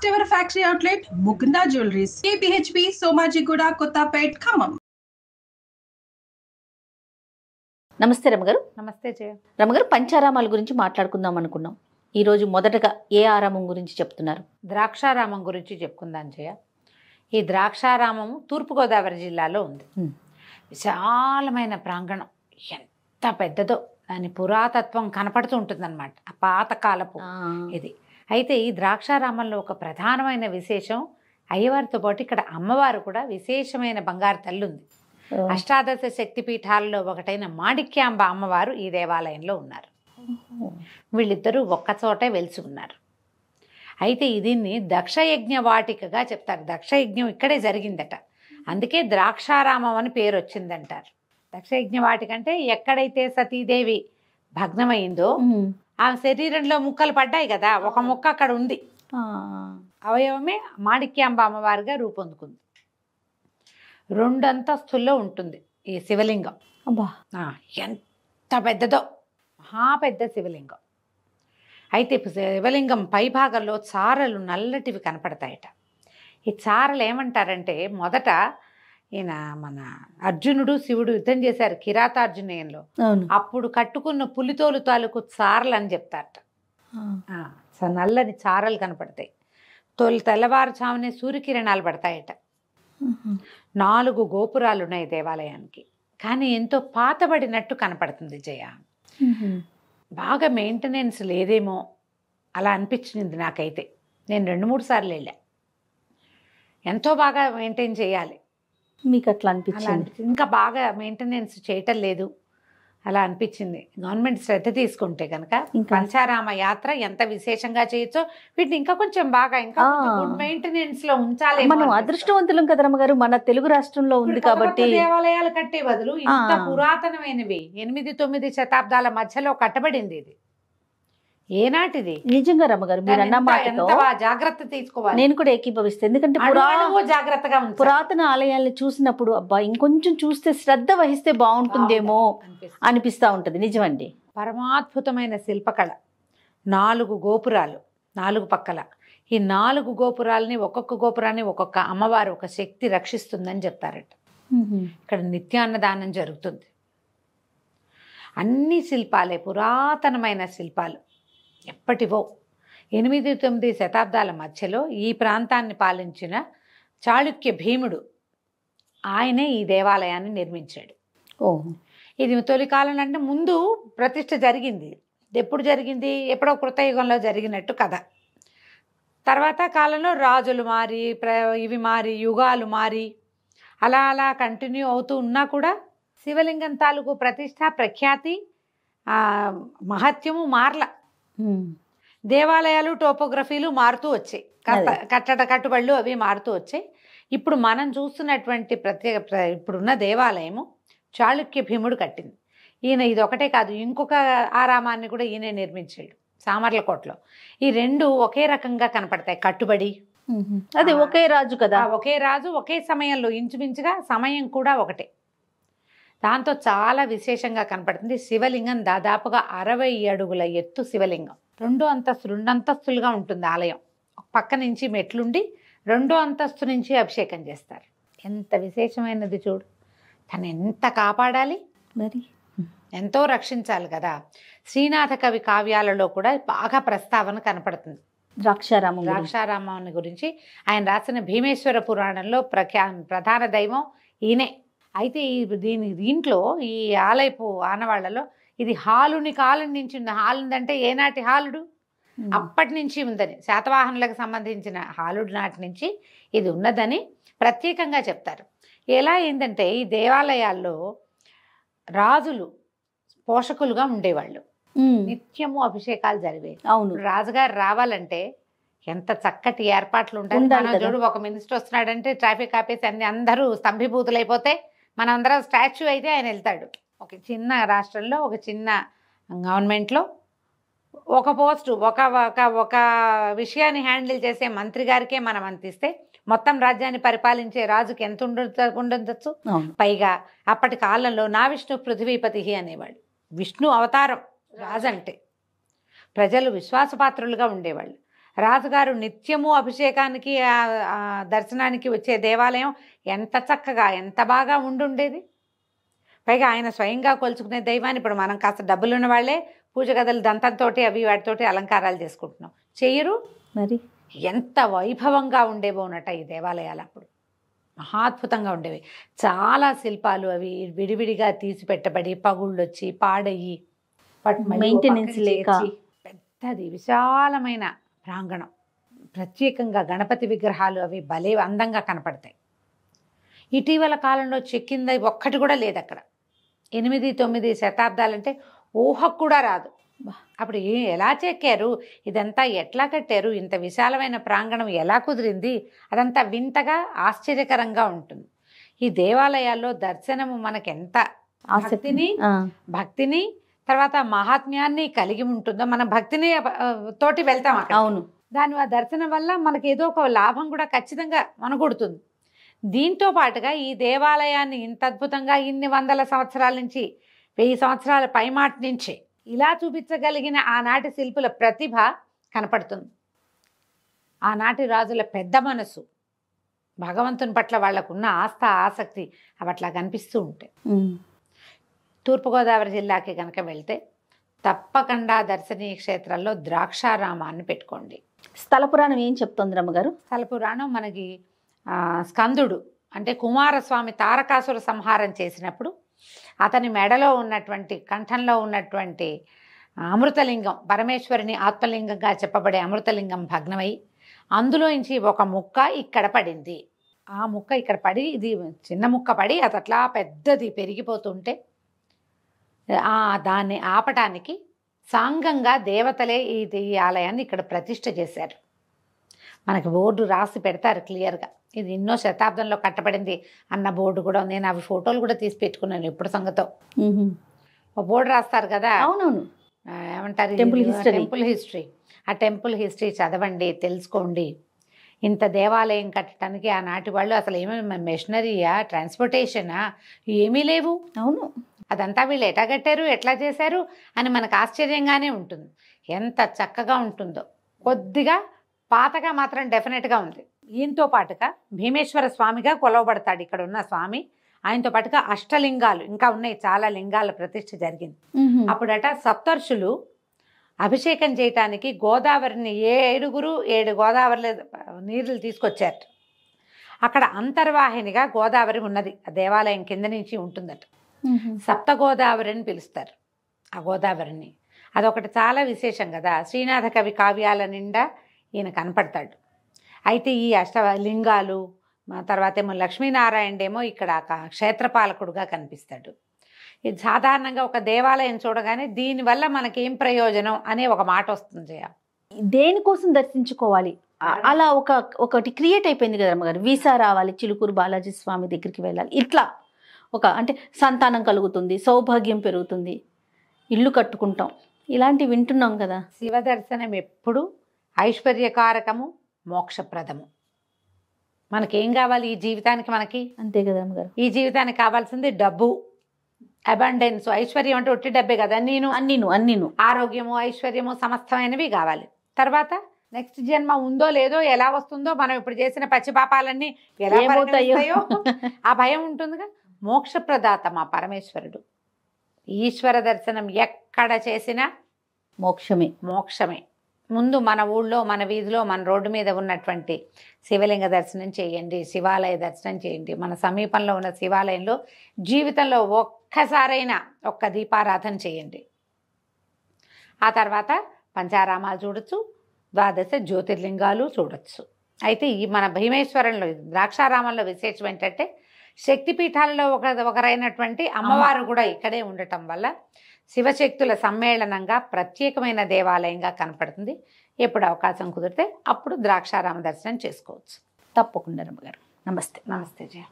First ever factory outlet Mukunda jewelleries, KPHP, Somajiguda, Kothapet, Khammam. నమస్తే రమగారు. నమస్తే జయ. రమగారు, పంచారామాల గురించి మాట్లాడుకుందాం అనుకున్నాం. ఈరోజు మొదటగా ఏ ఆరామం గురించి చెప్తున్నారు? ద్రాక్షారామం గురించి చెప్పుకుందాం జయ. ఈ ద్రాక్షారామం తూర్పుగోదావరి జిల్లాలో ఉంది. విశాలమైన ప్రాంగణం, ఎంత పెద్దదో దాని పురాతత్వం కనపడుతూ ఉంటుందన్నమాట. ఆ పాతకాలపు ఇది. అయితే ఈ ద్రాక్షారామంలో ఒక ప్రధానమైన విశేషం, అయ్యవారితో పాటు ఇక్కడ అమ్మవారు కూడా విశేషమైన బంగారు తల్లి ఉంది. అష్టాదశ శక్తిపీఠాలలో ఒకటైన మాణిక్యాంబ అమ్మవారు ఈ దేవాలయంలో ఉన్నారు. వీళ్ళిద్దరూ ఒక్కచోటే వెలిసి ఉన్నారు. అయితే దీన్ని దక్షయజ్ఞ వాటికగా చెప్తారు. దక్షయజ్ఞం ఇక్కడే జరిగిందట, అందుకే ద్రాక్షారామం అని పేరు వచ్చిందంటారు. దక్షయజ్ఞ వాటిక అంటే ఎక్కడైతే సతీదేవి భగ్నమైందో ఆ శరీరంలో ముక్కలు పడ్డాయి కదా, ఒక ముక్క అక్కడ ఉంది. అవయవమే మాణిక్యాంబ అమ్మవారిగా రూపొందుకుంది. 2 అంతస్తుల్లో ఉంటుంది ఈ శివలింగం. ఎంత పెద్దదో, మహాపెద్ద శివలింగం. అయితే శివలింగం పై భాగంలో చారలు నల్లటివి కనపడతాయట. ఈ చారలు ఏమంటారంటే, మొదట ఈయన మన అర్జునుడు శివుడు యుద్ధం చేశారు కిరాతార్జునేయంలో, అప్పుడు కట్టుకున్న పులితోలు తాలూకు చారలు అని చెప్తారట. నల్లని చారలు కనపడతాయి. తెల్లవారుజామునే సూర్యకిరణాలు పడతాయట. 4 గోపురాలు ఉన్నాయి దేవాలయానికి, కానీ ఎంతో పాతబడినట్టు కనపడుతుంది జయ. బాగా మెయింటెనెన్స్ లేదేమో అలా అనిపించింది నాకైతే. నేను 2-3 సార్లు వెళ్ళా. ఎంతో బాగా మెయింటైన్ చేయాలి. మీకు అట్లా అనిపించింది? ఇంకా బాగా మెయింటెనెన్స్ చేయటం లేదు అలా అనిపించింది. గవర్నమెంట్ శ్రద్ధ తీసుకుంటే కనుక పంచారామ యాత్ర ఎంత విశేషంగా చేయొచ్చో వీటిని ఇంకా కొంచెం బాగా ఇంకా గుడ్ మెయింటెనెన్స్ లో ఉంచాలి. మనం అదృష్టవంతులం కదా రమ్మగారు, మన తెలుగు రాష్ట్రంలో ఉంది కాబట్టి. దేవాలయాలు కట్టే బదులు ఇంత పురాతనమైనవి 8-9 శతాబ్దాల మధ్యలో కట్టబడింది ఇది. ఏనాటిది? నిజంగా రమ్మగారు, మీరు అన్న మాటతో జాగ్రత్త తీసుకోవాలి. నేను కూడా ఏకీభవిస్తాను. ఎందుకంటే జాగ్రత్తగా పురాతన ఆలయాలను చూసినప్పుడు అబ్బా ఇంకొంచెం చూస్తే శ్రద్ధ వహిస్తే బాగుంటుందేమో అనిపిస్తూ ఉంటుంది. నిజమండి, పరమాద్భుతమైన శిల్పకళ. 4 గోపురాలు 4 పక్కల. ఈ 4 గోపురాలని ఒక్కొక్క గోపురాన్ని ఒక్కొక్క అమ్మవారు ఒక శక్తి రక్షిస్తుందని చెప్తారట. ఇక్కడ నిత్యాన్నదానం జరుగుతుంది. అన్ని శిల్పాలే పురాతనమైన శిల్పాలు, ఎప్పటివో. 8-9 శతాబ్దాల మధ్యలో ఈ ప్రాంతాన్ని పాలించిన చాళుక్య భీముడు ఆయనే ఈ దేవాలయాన్ని నిర్మించాడు. ఇది తొలి కాలం అంటే ముందు ప్రతిష్ఠ జరిగింది. ఎప్పుడు జరిగింది? ఎప్పుడో కృతయుగంలో జరిగినట్టు కథ. తర్వాత కాలంలో రాజులు మారి ఇవి మారి యుగాలు మారి అలా అలా కంటిన్యూ అవుతూ ఉన్నా కూడా శివలింగం తాలూకు ప్రతిష్ట ప్రఖ్యాతి మహత్యము మారల. దేవాలయాలు టోపోగ్రఫీలు మారుతూ వచ్చాయి, కట్టుబడులు అవి మారుతూ వచ్చాయి. ఇప్పుడు మనం చూస్తున్నటువంటి ఇప్పుడున్న దేవాలయము చాళుక్య భీముడు కట్టింది. ఈయన ఇది ఒకటే కాదు, ఇంకొక ఆరామాన్ని కూడా ఈయన నిర్మించాడు సామర్లకోటలో. ఈ 2 ఒకే రకంగా కనపడతాయి, కట్టుబడి. అది ఒకే రాజు కదా, ఒకే రాజు ఒకే సమయంలో, ఇంచుమించుగా సమయం కూడా ఒకటే. దాంతో చాలా విశేషంగా కనపడుతుంది. శివలింగం దాదాపుగా 60 అడుగుల ఎత్తు శివలింగం. 2 అంతస్తులుగా ఉంటుంది ఆలయం. పక్క నుంచి మెట్లుండి 2వ అంతస్తు నుంచి అభిషేకం చేస్తారు. ఎంత విశేషమైనది చూడు. తను ఎంత కాపాడాలి మరి, ఎంతో రక్షించాలి కదా. శ్రీనాథ కవి కావ్యాలలో కూడా బాగా ప్రస్తావన కనపడుతుంది ద్రాక్షారామాన్ని గురించి. ఆయన రాసిన భీమేశ్వర పురాణంలో ప్రధాన దైవం ఈయనే. అయితే దీంట్లో ఈ ఆలయపు ఆనవాళ్లలో ఇది హాలుని కాలం నుంచి ఉంది. హాలుందంటే ఏనాటి హాలుడు? అప్పటి నుంచి ఉందని, శాతవాహనులకు సంబంధించిన హాలుడు నాటి నుంచి ఇది ఉన్నదని ప్రత్యేకంగా చెప్తారు. ఎలా ఏంటంటే ఈ దేవాలయాల్లో రాజులు పోషకులుగా ఉండేవాళ్ళు, నిత్యము అభిషేకాలు జరిగేవి. అవును, రాజుగారు రావాలంటే ఎంత చక్కటి ఏర్పాట్లు ఉంటాయి. చూడు, ఒక మినిస్టర్ వస్తున్నాడంటే ట్రాఫిక్ ఆపేసి అందరూ స్తంభీభూతులైపోతే మనందరం స్టాచ్యూ అయితే ఆయన వెళ్తాడు. ఒక చిన్న రాష్ట్రంలో ఒక చిన్న గవర్నమెంట్లో ఒక పోస్టు ఒక విషయాన్ని హ్యాండిల్ చేసే మంత్రి గారికే మనం అందిస్తే మొత్తం రాజ్యాన్ని పరిపాలించే రాజుకి ఎంత ఉండొచ్చు. పైగా అప్పటి కాలంలో నా విష్ణు పృథ్వీపతి అనేవాడు. విష్ణు అవతారం రాజు అంటే. ప్రజలు విశ్వాసపాత్రులుగా ఉండేవాళ్ళు. రాజుగారు నిత్యము అభిషేకానికి దర్శనానికి వచ్చే దేవాలయం ఎంత చక్కగా ఎంత బాగా ఉండుండేది. పైగా ఆయన స్వయంగా కొలుచుకునే దైవాన్ని ఇప్పుడు మనం కాస్త డబ్బులు ఉన్న వాళ్ళే పూజ గదులు దంతంతో అవి వాటితోటి అలంకారాలు చేసుకుంటున్నాం, చెయ్యరు. మరి ఎంత వైభవంగా ఉండేవోనట ఈ దేవాలయాలు అప్పుడు, మహాద్భుతంగా ఉండేవి. చాలా శిల్పాలు అవి విడివిడిగా తీసి పెట్టబడి పగుళ్ళు వచ్చి పాడయ్యి మెయింటెనెన్స్ లేక పెద్దది విశాలమైన ప్రాంగణం, ప్రత్యేకంగా గణపతి విగ్రహాలు అవి భలే అందంగా కనపడతాయి. ఇటీవల కాలంలో చెక్కింది ఒక్కటి కూడా లేదు అక్కడ. 8-9 శతాబ్దాలంటే ఊహకు కూడా రాదు. అప్పుడు ఎలా చెక్కారు, ఇదంతా ఎట్లా కట్టారు, ఇంత విశాలమైన ప్రాంగణం ఎలా కుదిరింది, అదంతా వింతగా ఆశ్చర్యకరంగా ఉంటుంది. ఈ దేవాలయాల్లో దర్శనము మనకెంత భక్తిని తర్వాత మహాత్మ్యాన్ని కలిగి ఉంటుందో, మన భక్తిని తోటి వెళ్తాం అక్కడ. అవును, దాని ఆ దర్శనం వల్ల మనకి ఏదో ఒక లాభం కూడా ఖచ్చితంగా మనగొడుతుంది. దీంతో పాటుగా ఈ దేవాలయాన్ని ఇంత అద్భుతంగా ఇన్ని వందల సంవత్సరాల నుంచి 1000 సంవత్సరాల పైమాటి నుంచి ఇలా చూపించగలిగిన ఆనాటి శిల్పుల ప్రతిభ కనపడుతుంది. ఆనాటి రాజుల పెద్ద మనసు, భగవంతుని పట్ల వాళ్ళకున్న ఆసక్తి అవి అట్లా కనిపిస్తూ ఉంటాయి. తూర్పుగోదావరి జిల్లాకి కనుక వెళ్తే తప్పకుండా దర్శనీయ క్షేత్రాల్లో ద్రాక్షారామాన్ని పెట్టుకోండి. స్థల పురాణం ఏం చెప్తుంది రమ్మగారు? స్థల పురాణం మనకి స్కందుడు అంటే కుమారస్వామి తారకాసుర సంహారం చేసినప్పుడు అతని మెడలో ఉన్నటువంటి కంఠంలో ఉన్నటువంటి అమృతలింగం, పరమేశ్వరిని ఆత్మలింగంగా చెప్పబడే అమృతలింగం భగ్నమై అందులోంచి ఒక ముక్క ఇక్కడ పడింది. ఆ ముక్క ఇక్కడ పడి, ఇది చిన్న ముక్క పడి అది అట్లా పెద్దది పెరిగిపోతుంటే దాన్ని ఆపటానికి సాంగంగా దేవతలే ఈ ఆలయాన్ని ఇక్కడ ప్రతిష్ఠ చేశారు. మనకి బోర్డు రాసి పెడతారు క్లియర్గా, ఇది ఎన్నో శతాబ్దంలో కట్టబడింది అన్న బోర్డు కూడా. నేను అవి ఫోటోలు కూడా తీసి పెట్టుకున్నాను ఎప్పుడు సంగతో. ఒక బోర్డు రాస్తారు కదా, అవునవును, ఏమంటారు, టెంపుల్ హిస్టరీ. ఆ టెంపుల్ హిస్టరీ చదవండి, తెలుసుకోండి. ఇంత దేవాలయం కట్టడానికి ఆనాటి వాళ్ళు అసలు ఏమేమి మెషినరీయా, ట్రాన్స్పోర్టేషనా, ఏమీ లేవు. అవును, అదంతా వీళ్ళు ఎట్లా కట్టారు, ఎట్లా చేశారు అని మనకు ఆశ్చర్యంగానే ఉంటుంది. ఎంత చక్కగా ఉంటుందో. కొద్దిగా పాతగా మాత్రం డెఫినెట్గా ఉంది. ఈయనతో పాటుగా భీమేశ్వర స్వామిగా కొలవబడతాడు ఇక్కడ ఉన్న స్వామి. ఆయనతో పాటుగా అష్టలింగాలు ఇంకా ఉన్నాయి, చాలా లింగాల ప్రతిష్ఠ జరిగింది. అప్పుడట సప్తర్షులు అభిషేకం చేయటానికి గోదావరిని 7 గోదావరి నీళ్ళు తీసుకొచ్చారు. అక్కడ అంతర్వాహినిగా గోదావరి ఉన్నది, ఆ దేవాలయం కింద నుంచి ఉంటుందట. సప్త గోదావరి అని పిలుస్తారు ఆ గోదావరిని. అదొకటి చాలా విశేషం కదా. శ్రీనాథ కవి కావ్యాల నిండా ఈయన కనపడతాడు. అయితే ఈ అష్టలింగాలు తర్వాత ఏమో లక్ష్మీనారాయణేమో ఇక్కడ క్షేత్రపాలకుడుగా కనిపిస్తాడు. ఇది సాధారణంగా ఒక దేవాలయం చూడగానే దీనివల్ల మనకేం ప్రయోజనం అనే ఒక మాట వస్తుంది. దేనికోసం దర్శించుకోవాలి అలా ఒకటి క్రియేట్ అయిపోయింది కదా అమ్మగారు. వీసా రావాలి, చిలుకూరు బాలాజీ స్వామి దగ్గరికి వెళ్ళాలి, ఇట్లా అంటే సంతానం కలుగుతుంది, సౌభాగ్యం పెరుగుతుంది, ఇల్లు కట్టుకుంటాం, ఇలాంటివి వింటున్నాం కదా. శివ దర్శనం ఎప్పుడు ఐశ్వర్యకారకము, మోక్షప్రదము. మనకేం కావాలి ఈ జీవితానికి? మనకి అంతే కదా అమ్మగారు. ఈ జీవితానికి కావాల్సింది డబ్బు, అబండెన్స్. ఐశ్వర్యం అంటే ఒట్టి డబ్బే కదా, అన్నీను ఆరోగ్యము, ఐశ్వర్యము సమస్తమైనవి కావాలి. తర్వాత నెక్స్ట్ జన్మ ఉందో లేదో, ఎలా వస్తుందో, మనం ఇప్పుడు చేసిన పచ్చిపాపాలన్నీ ఎలా పరిణమిస్తాయో ఆ భయం ఉంటుందిగా. మోక్షప్రదాత మా పరమేశ్వరుడు. ఈశ్వర దర్శనం ఎక్కడ చేసినా మోక్షమే. ముందు మన ఊళ్ళో, మన వీధిలో, మన రోడ్డు మీద ఉన్నటువంటి శివలింగ దర్శనం చేయండి, శివాలయ దర్శనం చేయండి. మన సమీపంలో ఉన్న శివాలయంలో జీవితంలో ఒక్కసారైనా ఒక్క దీపారాధన చేయండి. ఆ తర్వాత పంచారామాలు చూడొచ్చు, 12 జ్యోతిర్లింగాలు చూడొచ్చు. అయితే ఈ మన భీమేశ్వరంలో ద్రాక్షారామంలో విశేషం ఏంటంటే శక్తిపీఠాలలో ఒకరైనటువంటి అమ్మవారు కూడా ఇక్కడే ఉండటం వల్ల శివశక్తుల సమ్మేళనంగా ప్రత్యేకమైన దేవాలయంగా కనపడుతుంది. ఎప్పుడు అవకాశం కుదిరితే అప్పుడు ద్రాక్షారామ దర్శనం చేసుకోవచ్చు. తప్పకుండా రమ్మగారు. నమస్తే. నమస్తే జయ.